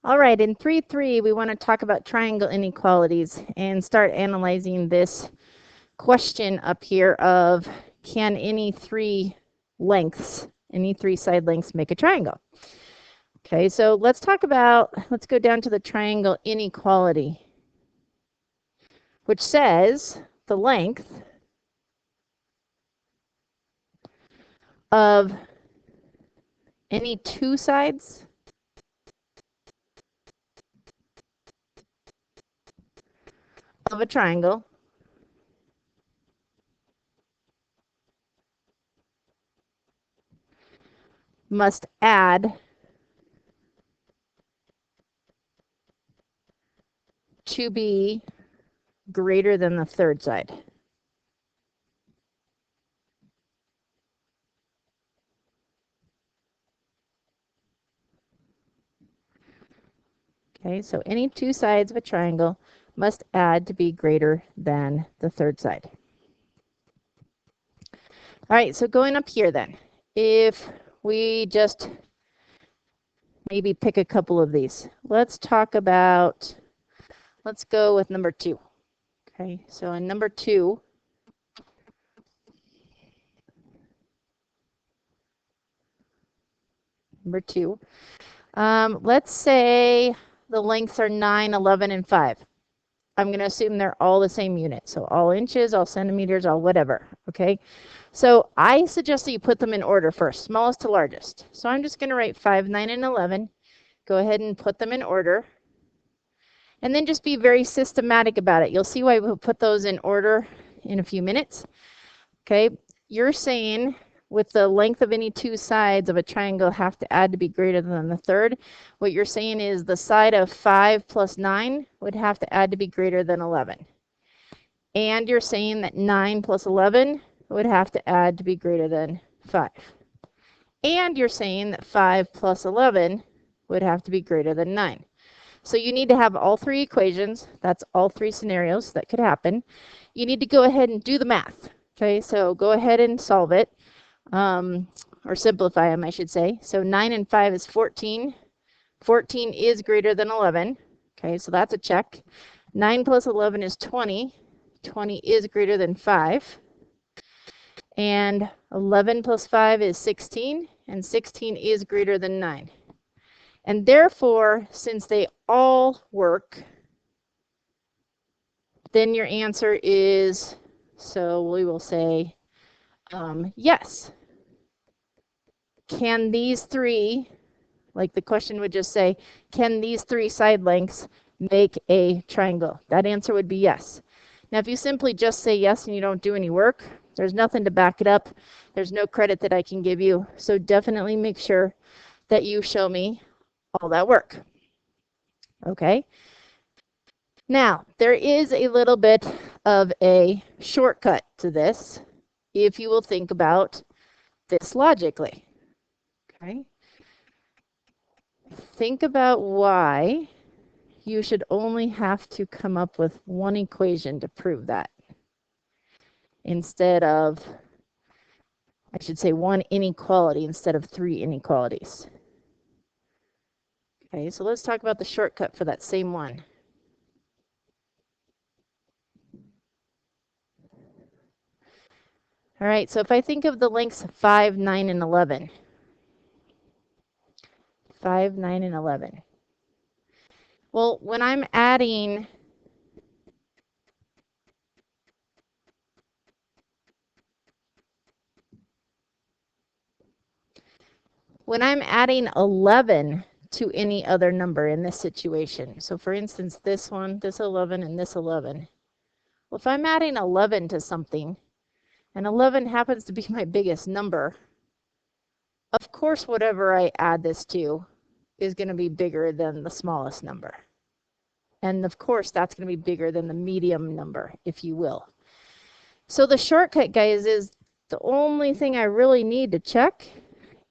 All right, in 3.3, we want to talk about triangle inequalities and start analyzing this question up here of, can any three side lengths make a triangle? Okay, so let's go down to the triangle inequality, which says the length of any two sides of a triangle must add to be greater than the third side. Okay, so any two sides of a triangle must add to be greater than the third side. All right, so going up here then, if we just maybe pick a couple of these, let's go with number 2. Okay, so in number 2, let's say the lengths are 9, 11, and 5. I'm going to assume they're all the same unit. So all inches, all centimeters, all whatever. Okay. So I suggest that you put them in order first, smallest to largest. So I'm just going to write 5, 9, and 11. Go ahead and put them in order. And then just be very systematic about it. You'll see why we'll put those in order in a few minutes. Okay. You're saying with the length of any two sides of a triangle have to add to be greater than the third. What you're saying is the side of 5 plus 9 would have to add to be greater than 11. And you're saying that 9 plus 11 would have to add to be greater than 5. And you're saying that 5 plus 11 would have to be greater than 9. So you need to have all three equations. That's all three scenarios that could happen. You need to go ahead and do the math. Okay, so go ahead and solve it. Or simplify them, I should say. So 9 and 5 is 14. 14 is greater than 11. Okay, so that's a check. 9 plus 11 is 20. 20 is greater than 5. And 11 plus 5 is 16. And 16 is greater than 9. And therefore, since they all work, then your answer is, so we will say, yes. Can these three, like the question would just say, can these three side lengths make a triangle? That answer would be yes. Now, if you simply just say yes and you don't do any work, there's nothing to back it up. There's no credit that I can give you. So definitely make sure that you show me all that work. Okay. Now, there is a little bit of a shortcut to this if you will think about this logically. Okay. Think about why you should only have to come up with one equation to prove that, instead of, I should say, one inequality instead of three inequalities. Okay, so let's talk about the shortcut for that same one. All right, so if I think of the lengths 5, 9, and 11. 5, 9, and 11. Well, when I'm adding when I'm adding 11 to any other number in this situation, so for instance, this one, this 11, and this 11. Well, if I'm adding 11 to something, and 11 happens to be my biggest number, of course, whatever I add this to is going to be bigger than the smallest number. And of course, that's going to be bigger than the medium number, if you will. So the shortcut, guys, is the only thing I really need to check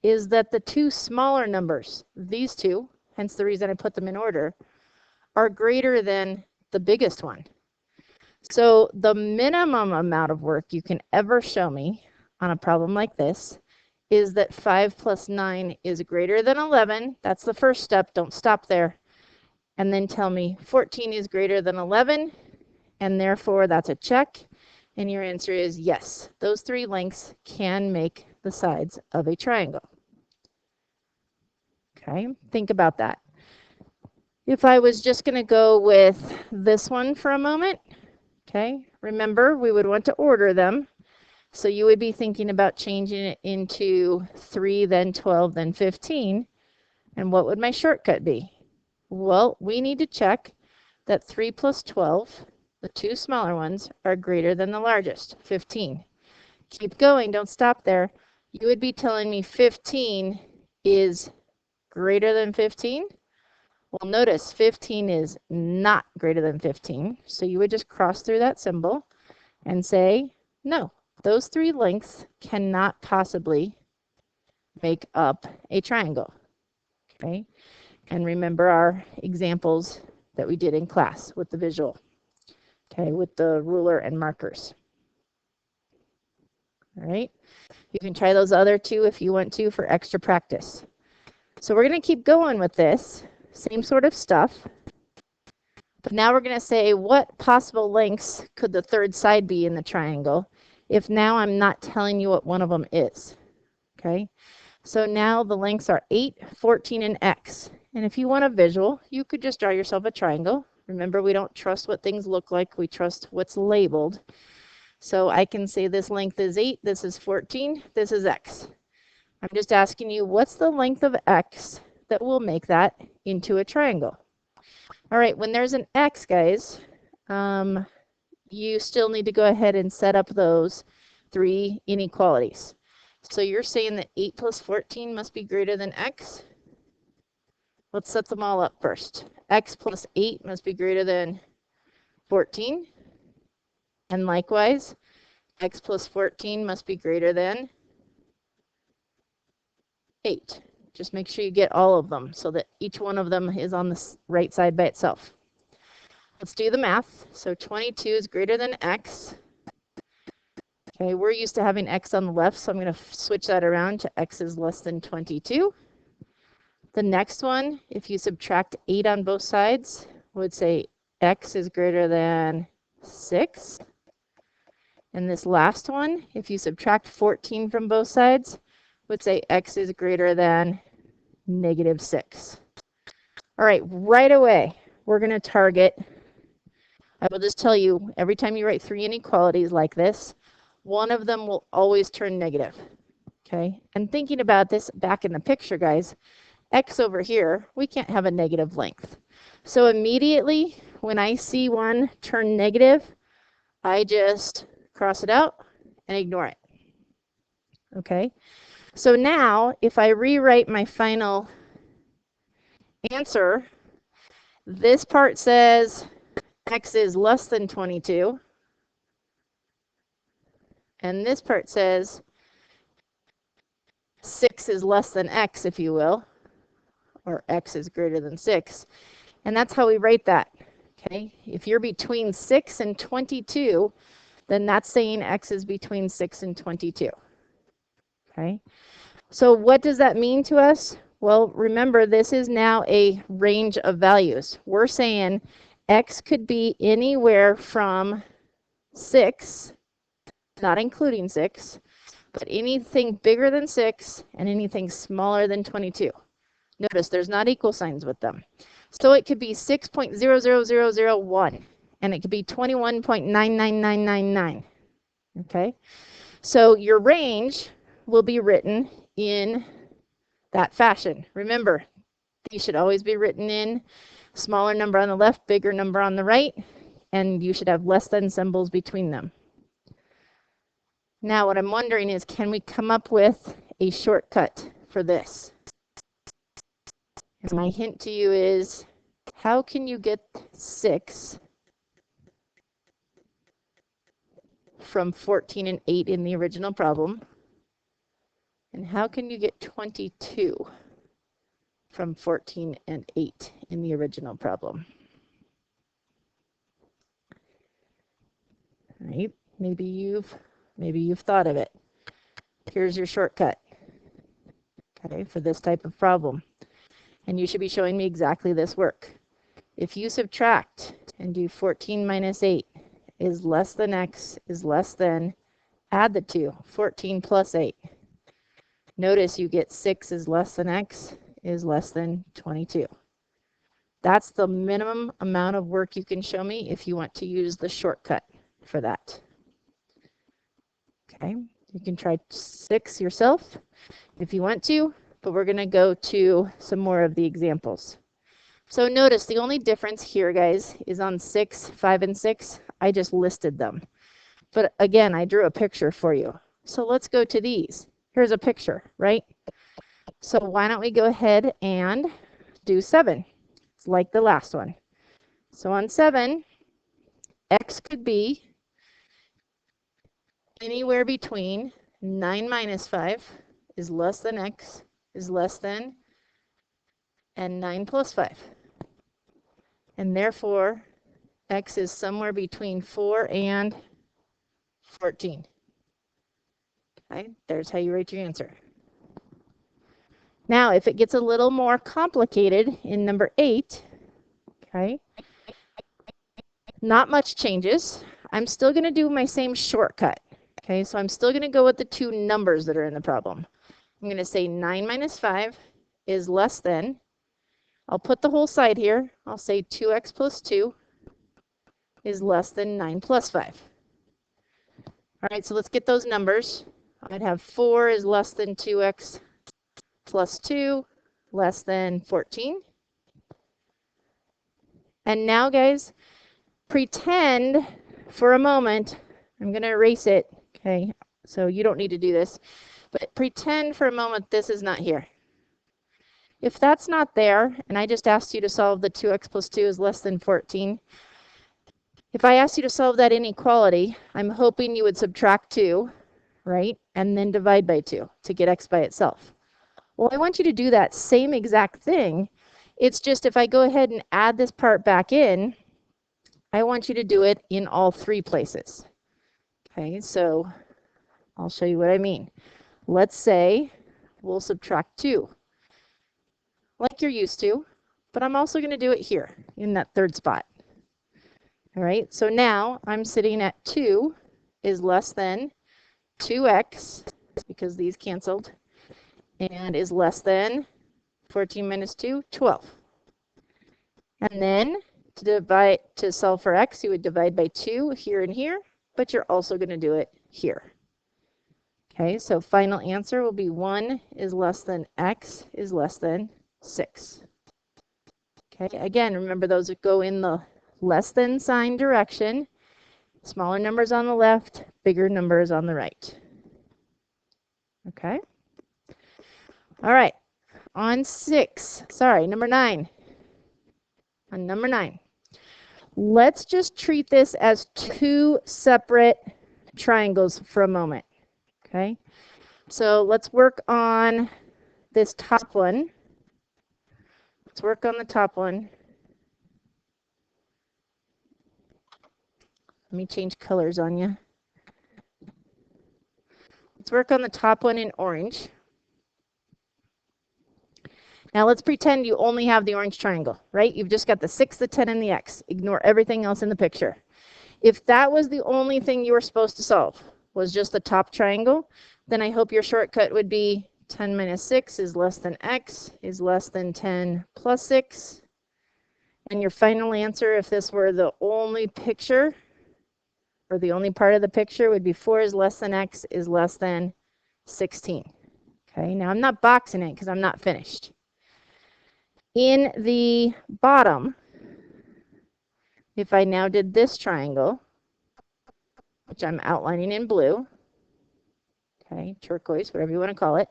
is that the two smaller numbers, these two, hence the reason I put them in order, are greater than the biggest one. So the minimum amount of work you can ever show me on a problem like this is that 5 plus 9 is greater than 11. That's the first step. Don't stop there. and then tell me 14 is greater than 11, and therefore that's a check. And your answer is yes. Those three lengths can make the sides of a triangle. Okay, think about that. If I was just going to go with this one for a moment, okay, remember we would want to order them. So you would be thinking about changing it into 3, then 12, then 15. And what would my shortcut be? Well, we need to check that 3 plus 12, the two smaller ones, are greater than the largest, 15. Keep going, don't stop there. You would be telling me 15 is greater than 15? Well, notice 15 is not greater than 15. So you would just cross through that symbol and say, no, those three lengths cannot possibly make up a triangle. Okay, and remember our examples that we did in class with the visual, okay, with the ruler and markers. All right, you can try those other two if you want to for extra practice. So we're going to keep going with this, same sort of stuff. But now we're going to say what possible lengths could the third side be in the triangle if now I'm not telling you what one of them is. Okay, so now the lengths are 8, 14, and x. And if you want a visual, you could just draw yourself a triangle. Remember, we don't trust what things look like, we trust what's labeled. So I can say this length is 8, this is 14, this is x. I'm just asking you, what's the length of x that will make that into a triangle? All right, when there's an x, guys, you still need to go ahead and set up those three inequalities. So you're saying that 8 plus 14 must be greater than x? Let's set them all up first. X plus 8 must be greater than 14. And likewise, x plus 14 must be greater than 8. Just make sure you get all of them so that each one of them is on the right side by itself. Let's do the math. So 22 is greater than x. Okay, we're used to having x on the left, so I'm going to switch that around to x is less than 22. The next one, if you subtract 8 on both sides, would say x is greater than 6. And this last one, if you subtract 14 from both sides, would say x is greater than negative 6. All right, right away, we're going to target, I will just tell you, every time you write three inequalities like this, one of them will always turn negative. Okay, and thinking about this back in the picture, guys, x over here, we can't have a negative length. So immediately when I see one turn negative, I just cross it out and ignore it. Okay, so now if I rewrite my final answer, this part says x is less than 22, and this part says 6 is less than x, if you will, or x is greater than 6. And that's how we write that. Okay, if you're between 6 and 22, then that's saying x is between 6 and 22. Okay, so what does that mean to us? Well, remember, this is now a range of values. We're saying x could be anywhere from 6, not including 6, but anything bigger than 6 and anything smaller than 22. Notice there's not equal signs with them. So it could be 6.00001, and it could be 21.99999. Okay, so your range will be written in that fashion. Remember, these should always be written in smaller number on the left, bigger number on the right, and you should have less than symbols between them. Now what I'm wondering is, can we come up with a shortcut for this? And my hint to you is, how can you get 6 from 14 and 8 in the original problem? And how can you get 22 from 14 and 8 in the original problem? Right? Maybe you've thought of it. Here's your shortcut, okay, for this type of problem. And you should be showing me exactly this work. If you subtract and do 14 minus 8 is less than x is less than, add the two, 14 plus 8. Notice you get 6 is less than x is less than 22. That's the minimum amount of work you can show me if you want to use the shortcut for that. Okay, you can try 6 yourself if you want to, but we're going to go to some more of the examples. So notice the only difference here, guys, is on 6, 5, and 6. I just listed them. But again, I drew a picture for you. So let's go to these. Here's a picture, right? So why don't we go ahead and do 7? It's like the last one. So on 7, x could be anywhere between 9 minus 5 is less than x is less than, and 9 plus 5. And therefore, x is somewhere between 4 and 14. Okay, there's how you write your answer. Now, if it gets a little more complicated in number 8, okay, not much changes. I'm still going to do my same shortcut. Okay, so I'm still going to go with the two numbers that are in the problem. I'm going to say 9 minus 5 is less than, I'll put the whole side here, I'll say 2x plus 2 is less than 9 plus 5. All right, so let's get those numbers. I'd have 4 is less than 2x plus 2 less than 14. And now, guys, pretend for a moment, I'm going to erase it, okay, so you don't need to do this, but pretend for a moment this is not here. If that's not there, and I just asked you to solve the 2x plus 2 is less than 14, if I asked you to solve that inequality, I'm hoping you would subtract 2, right, and then divide by 2 to get x by itself. Well, I want you to do that same exact thing. It's just if I go ahead and add this part back in, I want you to do it in all 3 places. Okay, so I'll show you what I mean. Let's say we'll subtract 2, like you're used to, but I'm also going to do it here in that 3rd spot. All right, so now I'm sitting at 2 is less than 2x, because these canceled, and is less than 14 minus 2, 12. And then to solve for x, you would divide by 2 here and here, but you're also going to do it here. Okay, so final answer will be 1 is less than x is less than 6. Okay, again, remember those that go in the less than sign direction. Smaller numbers on the left, bigger numbers on the right. Okay. All right, on 9. On number 9. Let's just treat this as 2 separate triangles for a moment. Okay, so let's work on this top one. Let's work on the top one. Let me change colors on you. Let's work on the top one in orange. Now let's pretend you only have the orange triangle, right? You've just got the 6, the 10, and the x. Ignore everything else in the picture. If that was the only thing you were supposed to solve, was just the top triangle, then I hope your shortcut would be 10 minus 6 is less than x is less than 10 plus 6. And your final answer, if this were the only picture, or the only part of the picture, would be 4 is less than x is less than 16. Okay, now I'm not boxing it because I'm not finished. In the bottom, if I now did this triangle, which I'm outlining in blue, okay, turquoise, whatever you want to call it,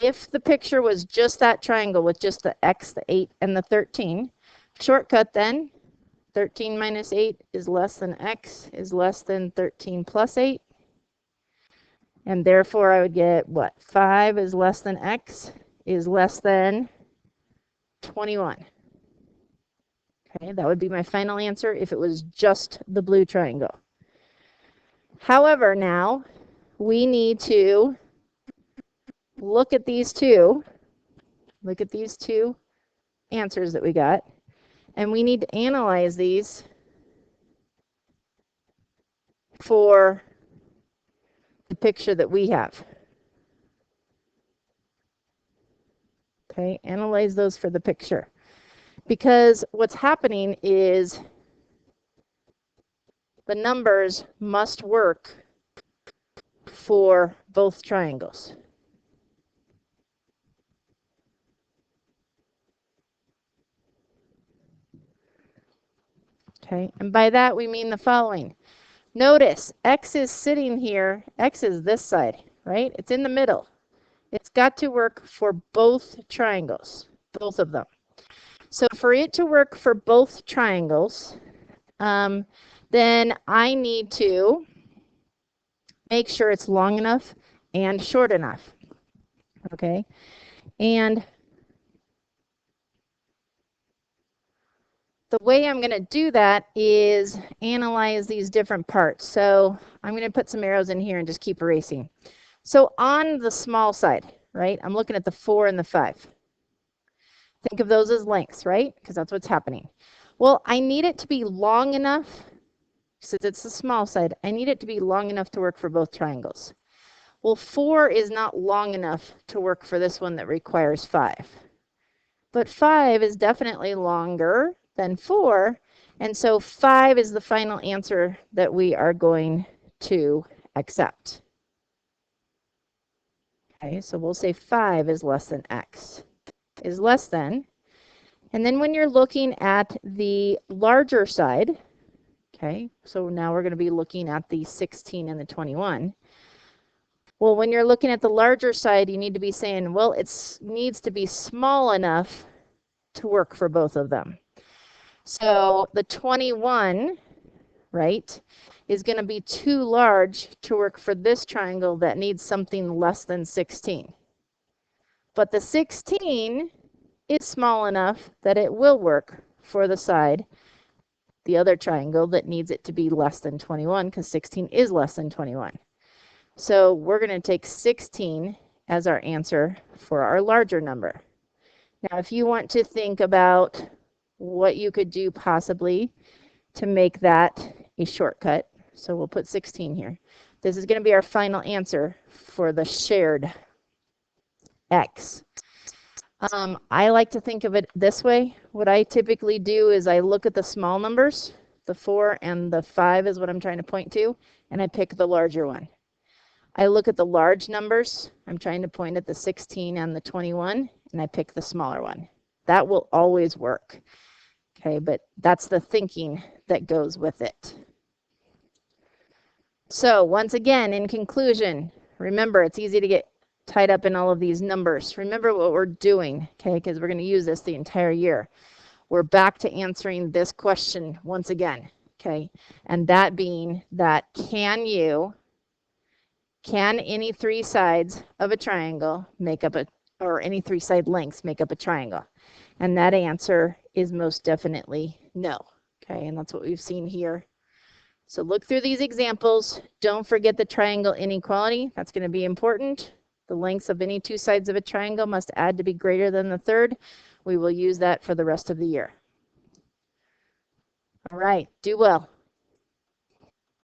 if the picture was just that triangle with just the x, the 8, and the 13, shortcut then, 13 minus 8 is less than x is less than 13 plus 8. And therefore, I would get what? 5 is less than x is less than 21. Okay, that would be my final answer if it was just the blue triangle. However, now we need to look at these two answers that we got And we need to analyze these for the picture that we have. Okay, analyze those for the picture. Because what's happening is the numbers must work for both triangles. Okay, and by that we mean the following. Notice X is sitting here, X is this side, right? It's in the middle. It's got to work for both triangles, both of them. So for it to work for both triangles, then I need to make sure it's long enough and short enough. Okay, and the way I'm going to do that is analyze these different parts. So I'm going to put some arrows in here and just keep erasing. So on the small side, right, I'm looking at the 4 and the 5. Think of those as lengths, right? Because that's what's happening. Well, I need it to be long enough, since it's the small side, I need it to be long enough to work for both triangles. Well, 4 is not long enough to work for this one that requires 5. But 5 is definitely longer than 4, and so 5 is the final answer that we are going to accept. Okay, so we'll say 5 is less than X, is less than. And then when you're looking at the larger side, okay, so now we're going to be looking at the 16 and the 21. Well, when you're looking at the larger side, you need to be saying, well, it needs to be small enough to work for both of them. So the 21, right, is going to be too large to work for this triangle that needs something less than 16. But the 16 is small enough that it will work for the side, the other triangle that needs it to be less than 21, because 16 is less than 21. So we're going to take 16 as our answer for our larger number. Now, if you want to think about what you could do possibly to make that a shortcut, so we'll put 16 here. This is going to be our final answer for the shared X. I like to think of it this way. What I typically do is I look at the small numbers, the 4 and the 5 is what I'm trying to point to, and I pick the larger one. I look at the large numbers, I'm trying to point at the 16 and the 21, and I pick the smaller one. That will always work. Okay, but that's the thinking that goes with it. So once again, in conclusion, remember, it's easy to get tied up in all of these numbers. Remember what we're doing, okay, because we're going to use this the entire year. We're back to answering this question once again, okay, and that being that can any three sides of a triangle make up or any three side lengths make up a triangle? And that answer is most definitely no, okay, and that's what we've seen here. So look through these examples. Don't forget the triangle inequality. That's going to be important. The lengths of any two sides of a triangle must add to be greater than the third. We will use that for the rest of the year. All right, do well.